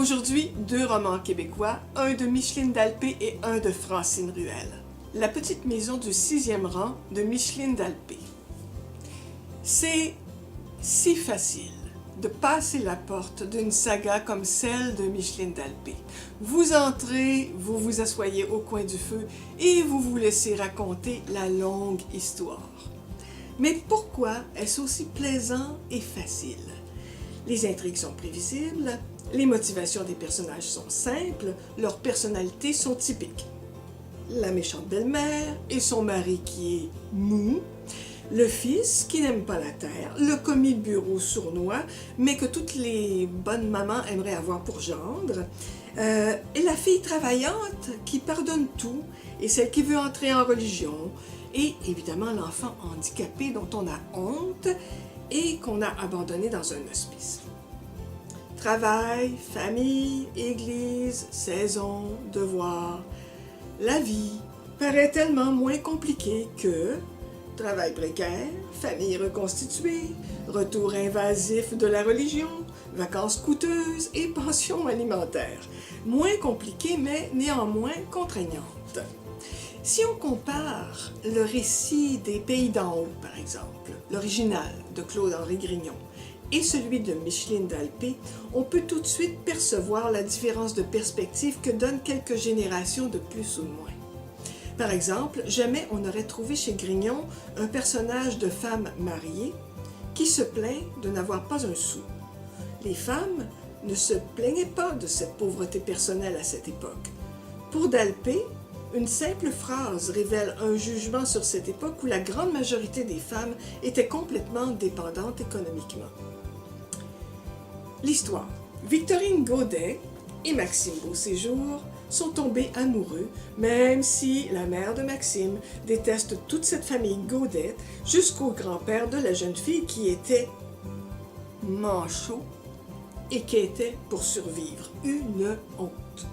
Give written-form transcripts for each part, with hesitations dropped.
Aujourd'hui, deux romans québécois, un de Micheline Dalpé et un de Francine Ruel. La petite maison du 6e rang de Micheline Dalpé. C'est si facile de passer la porte d'une saga comme celle de Micheline Dalpé. Vous entrez, vous vous asseyez au coin du feu et vous vous laissez raconter la longue histoire. Mais pourquoi est-ce aussi plaisant et facile? Les intrigues sont prévisibles, les motivations des personnages sont simples, leurs personnalités sont typiques. La méchante belle-mère et son mari qui est mou, le fils qui n'aime pas la terre, le commis de bureau sournois, mais que toutes les bonnes mamans aimeraient avoir pour gendre, et la fille travaillante qui pardonne tout, et celle qui veut entrer en religion, et évidemment l'enfant handicapé dont on a honte et qu'on a abandonné dans un hospice. Travail, famille, église, saison, devoir, la vie paraît tellement moins compliquée que travail précaire, famille reconstituée, retour invasif de la religion, vacances coûteuses et pension alimentaire. Moins compliquée mais néanmoins contraignante. Si on compare le récit des Pays d'en haut, par exemple, l'original de Claude-Henri Grignon, et celui de Micheline Dalpé, on peut tout de suite percevoir la différence de perspective que donnent quelques générations de plus ou de moins. Par exemple, jamais on n'aurait trouvé chez Grignon un personnage de femme mariée qui se plaint de n'avoir pas un sou. Les femmes ne se plaignaient pas de cette pauvreté personnelle à cette époque. Pour Dalpé, une simple phrase révèle un jugement sur cette époque où la grande majorité des femmes étaient complètement dépendantes économiquement. L'histoire. Victorine Gaudet et Maxime Beauséjour sont tombés amoureux, même si la mère de Maxime déteste toute cette famille Gaudet jusqu'au grand-père de la jeune fille qui était manchot et qui était pour survivre. Une honte.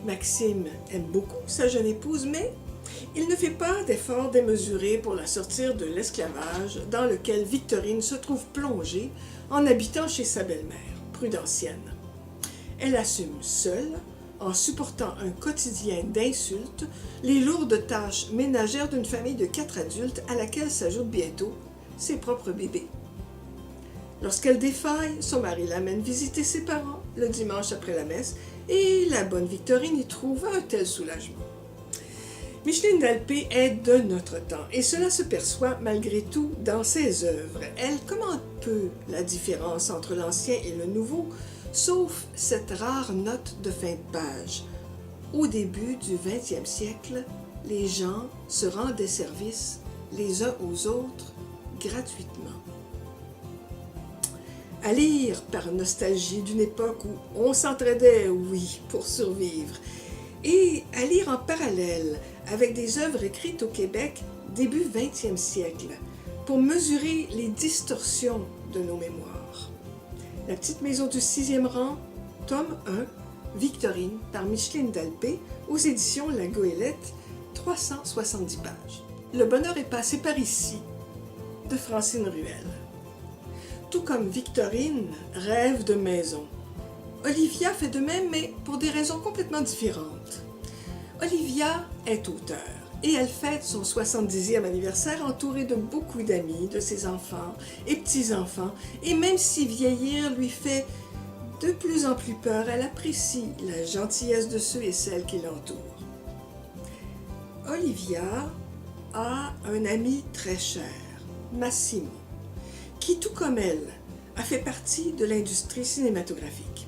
Maxime aime beaucoup sa jeune épouse, mais il ne fait pas d'efforts démesurés pour la sortir de l'esclavage dans lequel Victorine se trouve plongée en habitant chez sa belle-mère, Prudentienne. Elle assume seule, en supportant un quotidien d'insultes, les lourdes tâches ménagères d'une famille de 4 adultes à laquelle s'ajoutent bientôt ses propres bébés. Lorsqu'elle défaille, son mari l'amène visiter ses parents le dimanche après la messe et la bonne Victorine y trouve un tel soulagement. Micheline Dalpé est de notre temps et cela se perçoit malgré tout dans ses œuvres. Elle commente peu la différence entre l'ancien et le nouveau, sauf cette rare note de fin de page. Au début du 20e siècle, les gens se rendaient service les uns aux autres gratuitement. À lire par nostalgie d'une époque où on s'entraidait, oui, pour survivre, et à lire en parallèle avec des œuvres écrites au Québec début 20e siècle pour mesurer les distorsions de nos mémoires. La petite maison du 6e rang, tome 1, Victorine, par Micheline Dalpé, aux éditions La Goélette, 370 pages. Le bonheur est passé par ici, de Francine Ruel. Tout comme Victorine rêve de maison, Olivia fait de même, mais pour des raisons complètement différentes. Olivia est auteure et elle fête son 70e anniversaire entourée de beaucoup d'amis, de ses enfants et petits-enfants, et même si vieillir lui fait de plus en plus peur, elle apprécie la gentillesse de ceux et celles qui l'entourent. Olivia a un ami très cher, Massimo, qui, tout comme elle, a fait partie de l'industrie cinématographique.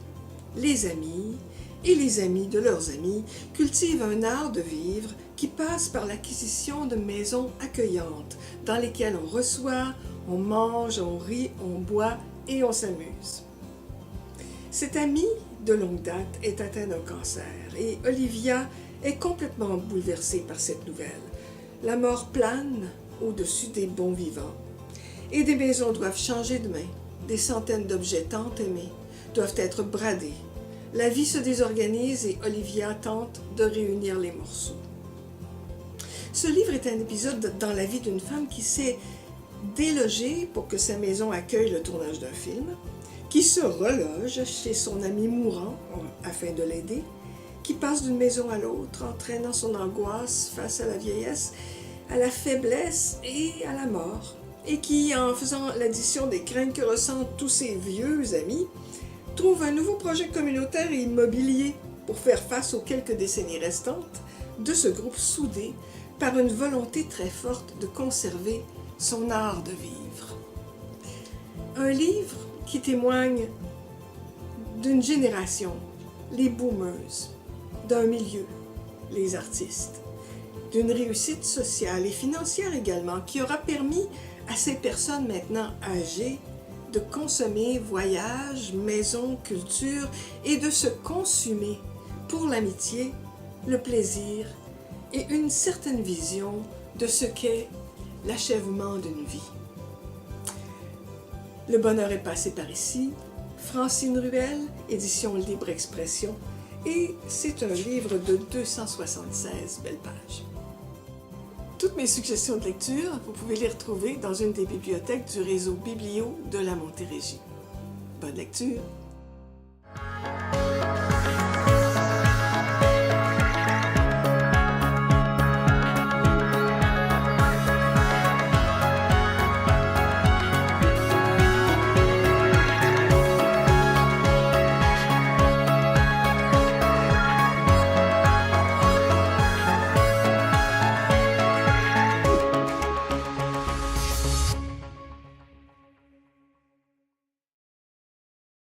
Les amis et les amis de leurs amis cultivent un art de vivre qui passe par l'acquisition de maisons accueillantes dans lesquelles on reçoit, on mange, on rit, on boit et on s'amuse. Cet ami de longue date est atteint d'un cancer et Olivia est complètement bouleversée par cette nouvelle. La mort plane au-dessus des bons vivants et des maisons doivent changer de main. Des centaines d'objets tant aimés doivent être bradés. La vie se désorganise et Olivia tente de réunir les morceaux. Ce livre est un épisode dans la vie d'une femme qui s'est délogée pour que sa maison accueille le tournage d'un film, qui se reloge chez son ami mourant afin de l'aider, qui passe d'une maison à l'autre, entraînant son angoisse face à la vieillesse, à la faiblesse et à la mort, et qui, en faisant l'addition des craintes que ressentent tous ses vieux amis, trouve un nouveau projet communautaire et immobilier pour faire face aux quelques décennies restantes de ce groupe soudé par une volonté très forte de conserver son art de vivre. Un livre qui témoigne d'une génération, les boomers, d'un milieu, les artistes, d'une réussite sociale et financière également, qui aura permis à ces personnes maintenant âgées de consommer voyages, maisons, culture et de se consumer pour l'amitié, le plaisir et une certaine vision de ce qu'est l'achèvement d'une vie. Le bonheur est passé par ici, Francine Ruel, édition Libre Expression, et c'est un livre de 276 belles pages. Toutes mes suggestions de lecture, vous pouvez les retrouver dans une des bibliothèques du réseau Biblio de la Montérégie. Bonne lecture!